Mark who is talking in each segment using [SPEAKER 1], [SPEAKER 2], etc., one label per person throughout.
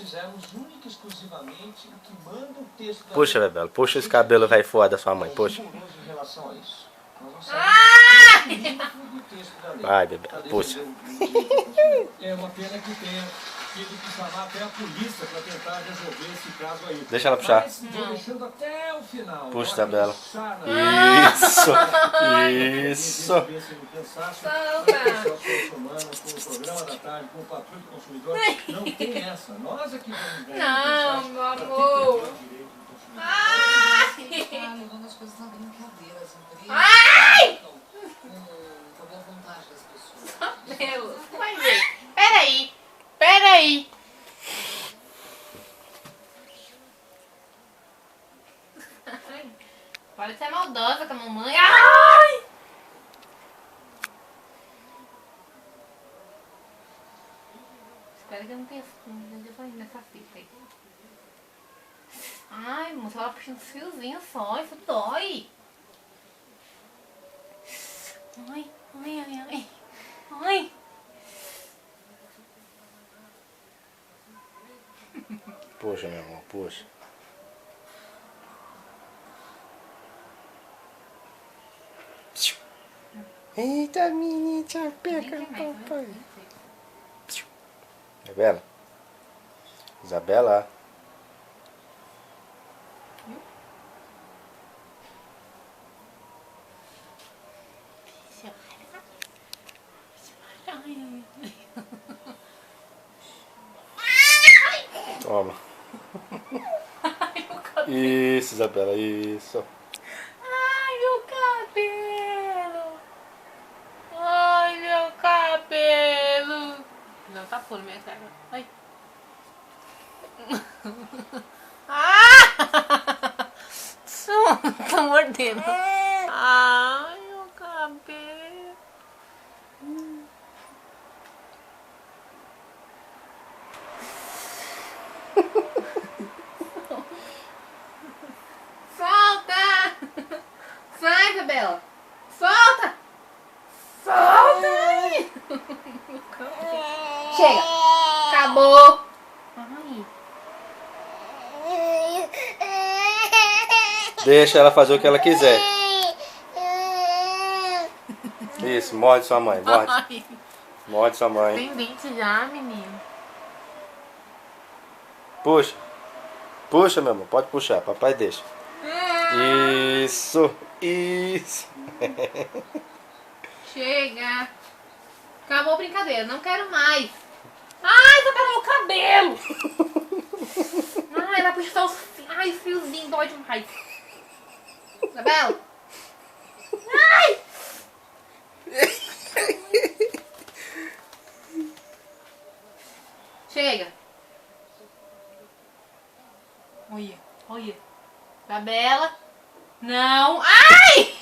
[SPEAKER 1] fizemos única e exclusivamente o que manda o texto da
[SPEAKER 2] Puxa, Bebel, puxa esse cabelo vai fora da sua mãe, puxa.
[SPEAKER 1] Em relação a isso. Nós não sabemos o texto da lei.
[SPEAKER 2] Vai, Bebel, puxa.
[SPEAKER 1] É uma pena que tenha tido que chamar até a polícia para tentar resolver esse caso aí.
[SPEAKER 2] Deixa ela puxar.
[SPEAKER 1] Mas vou deixando até o final.
[SPEAKER 2] Puxa, Isabela.
[SPEAKER 1] Isso.
[SPEAKER 2] Isso.
[SPEAKER 1] Com o programa da tarde, com o Patrulha do Consumidor. Não tem essa. Nós aqui vamos ganhar.
[SPEAKER 3] Não, meu amor.
[SPEAKER 4] Levando as coisas na brincadeira, as empresas.
[SPEAKER 3] Ai!
[SPEAKER 4] Com a boa vontade das pessoas.
[SPEAKER 3] Deus, vai ver. Peraí, peraí. Ai, pode ser maldosa com a mamãe. Ai! Espero que eu não tenha nessa fita aí. Ai, moça, ela puxando os fiozinhos só, isso dói. Ai, ai, ai, ai. Ai.
[SPEAKER 2] Puxa, meu amor, puxa. Eita, menina, pega o papai. Isabela. Isabela. Toma. Isso, Isabela, isso.
[SPEAKER 3] Ai, meu cabelo. Ai, meu cabelo. Não, tá puro minha cara. Ai. Ah! Tá mordendo. Ai, meu cabelo. Solta! Sai, Isabela! Solta! Solta! Chega! Acabou! Ai.
[SPEAKER 2] Deixa ela fazer o que ela quiser. Isso, morde sua mãe, morde.
[SPEAKER 3] Ai.
[SPEAKER 2] Morde sua mãe.
[SPEAKER 3] Tem dente já, menino.
[SPEAKER 2] Puxa. Puxa, meu amor, pode puxar, papai deixa. Isso, isso.
[SPEAKER 3] Chega. Acabou a brincadeira, não quero mais. Ai, tá pelo meu cabelo. Ai, ela puxa só os fiozinhos, dói demais. Isabela. Ai. Chega. Olha, olha. Isabela. Não. Ai!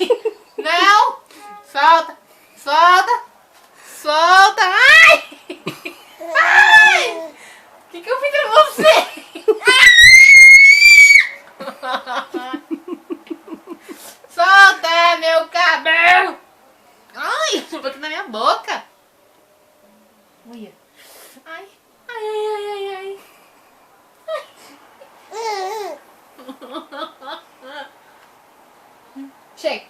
[SPEAKER 3] Não. Solta. Solta. Solta. Ai! Ai! O que eu fiz pra você? Solta meu cabelo. Ai, subiu aqui na minha boca. Olha. Ai. Ai, ai, ai, ai, ai. Chega.